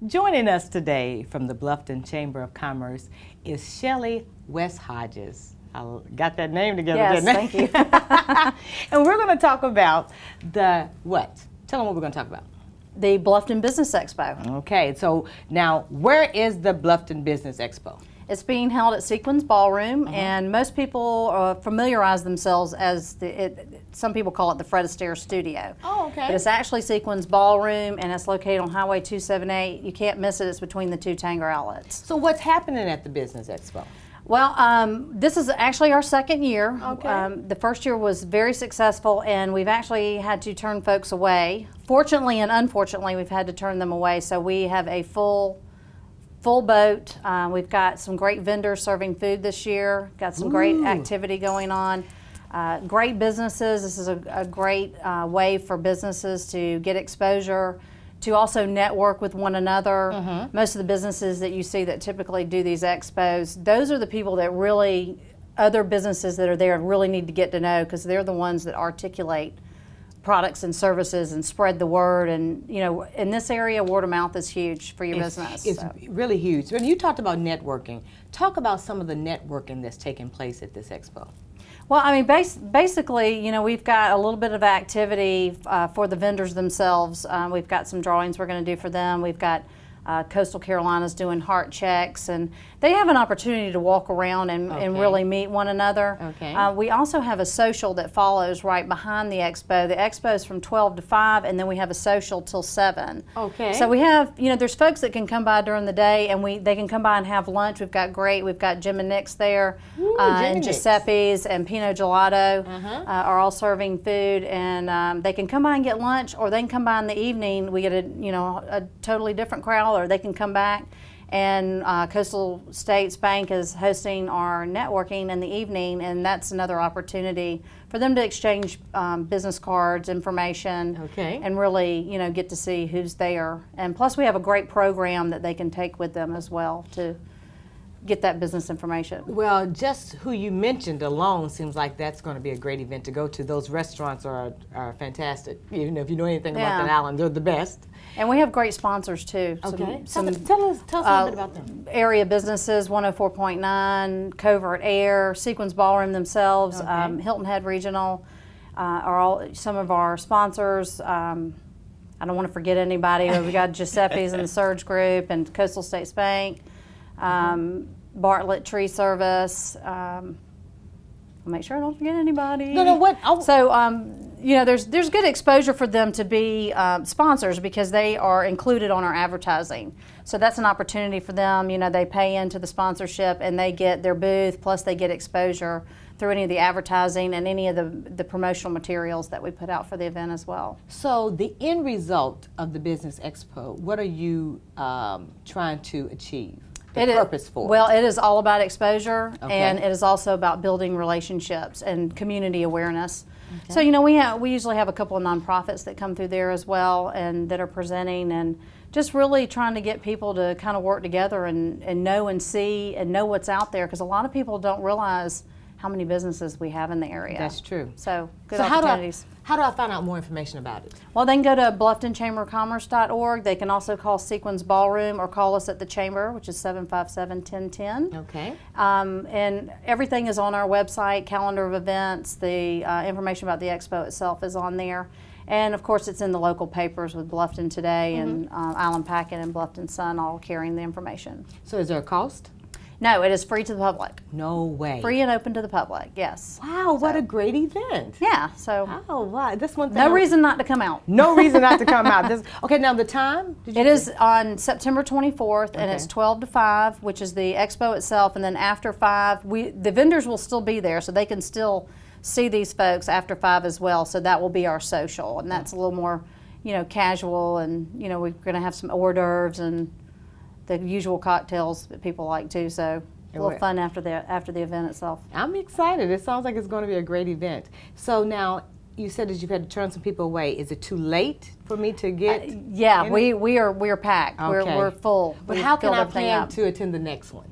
Joining us today from the Bluffton Chamber of Commerce is Shellie Hodges. I got that name together, yes, didn't I? Thank you. And we're going to talk about the what? Tell them what we're going to talk about. The Bluffton Business Expo. Okay, so now where is the Bluffton Business Expo? It's being held at Sequins Ballroom, and most people familiarize themselves as some people call it the Fred Astaire Studio. Oh, okay. But it's actually Sequins Ballroom, and it's located on Highway 278. You can't miss it. It's between the two Tanger outlets. So what's happening at the Business Expo? Well, this is actually our second year. Okay. The first year was very successful, and we've actually had to turn folks away. Fortunately and unfortunately, we've had to turn them away. So we have a full boat. We've got some great vendors serving food this year. Got some great activity going on. Great businesses. This is a great way for businesses to get exposure, to also network with one another. Most of the businesses that you see that typically do these expos, those are the people that really, other businesses that are there really need to get to know, because they're the ones that articulate products and services and spread the word. And you know, in this area, word of mouth is huge for your business. It's really huge. When you talked about networking, talk about some of the networking that's taking place at this expo. Well, I mean, basically, you know, we've got a little bit of activity for the vendors themselves. We've got some drawings we're going to do for them. We've got Coastal Carolinas doing heart checks, and they have an opportunity to walk around and really meet one another. Okay. We also have a social that follows right behind the expo. The expo is from 12 to 5, and then we have a social till 7. Okay. So we have, you know, there's folks that can come by during the day, and they can come by and have lunch. We've got Jim and Nick's there, and Giuseppe's and Pinot Gelato are all serving food, and they can come by and get lunch, or they can come by in the evening. We get a totally different crowd, or they can come back. And Coastal States Bank is hosting our networking in the evening, and that's another opportunity for them to exchange business cards, information, and really, you know, get to see who's there. And plus, we have a great program that they can take with them as well to get that business information. Well, just who you mentioned alone seems like that's going to be a great event to go to. Those restaurants are fantastic. You know, if you know anything about that island, they're the best. And we have great sponsors too. Okay. Tell us a little bit about them. Area businesses, 104.9, Covert Air, Sequins Ballroom themselves, Hilton Head Regional are all some of our sponsors. I don't want to forget anybody, but we got Giuseppe's and the Surge Group and Coastal States Bank. Bartlett Tree Service. I'll make sure I don't forget anybody. You know, there's good exposure for them to be sponsors, because they are included on our advertising. So that's an opportunity for them. You know, they pay into the sponsorship and they get their booth, plus they get exposure through any of the advertising and any of the promotional materials that we put out for the event as well. So the end result of the Business Expo, what are you trying to achieve? Purpose for? Well, it is all about exposure, and it is also about building relationships and community awareness. So, you know, we usually have a couple of nonprofits that come through there as well, and that are presenting, and just really trying to get people to kind of work together and know and see and know what's out there, because a lot of people don't realize how many businesses we have in the area. That's true. So good opportunities. How do I find out more information about it? Well, they can go to BlufftonChamberOfCommerce.org. They can also call Sequins Ballroom or call us at the Chamber, which is 757-1010. Okay. And everything is on our website, calendar of events. The information about the expo itself is on there. And of course, it's in the local papers with Bluffton Today and Island Packet and Bluffton Sun all carrying the information. So is there a cost? No, it is free to the public. No way. Free and open to the public, yes. Wow, what a great event. Yeah, so. Oh, wow. This one thing. No reason not to come out. No reason not to come out. Okay, now the time? It is on September 24th, and it's 12 to 5, which is the expo itself. And then after 5, the vendors will still be there, so they can still see these folks after 5 as well. So that will be our social, and that's a little more, you know, casual. And, you know, we're going to have some hors d'oeuvres and the usual cocktails that people like too, so a little fun after the event itself. I'm excited. It sounds like it's going to be a great event. So now, you said that you've had to turn some people away. Is it too late for me to get? Yeah, we're packed. Okay. We're full. But how can I plan to attend the next one?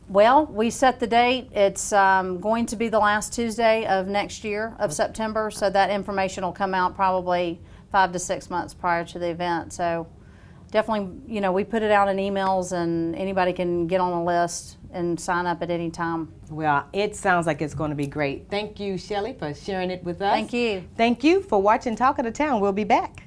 Well, we set the date. It's going to be the last Tuesday of next year, of September. So that information will come out probably 5 to 6 months prior to the event. So definitely, you know, we put it out in emails and anybody can get on a list and sign up at any time. Well, it sounds like it's going to be great. Thank you, Shellie, for sharing it with us. Thank you. Thank you for watching Talk of the Town. We'll be back.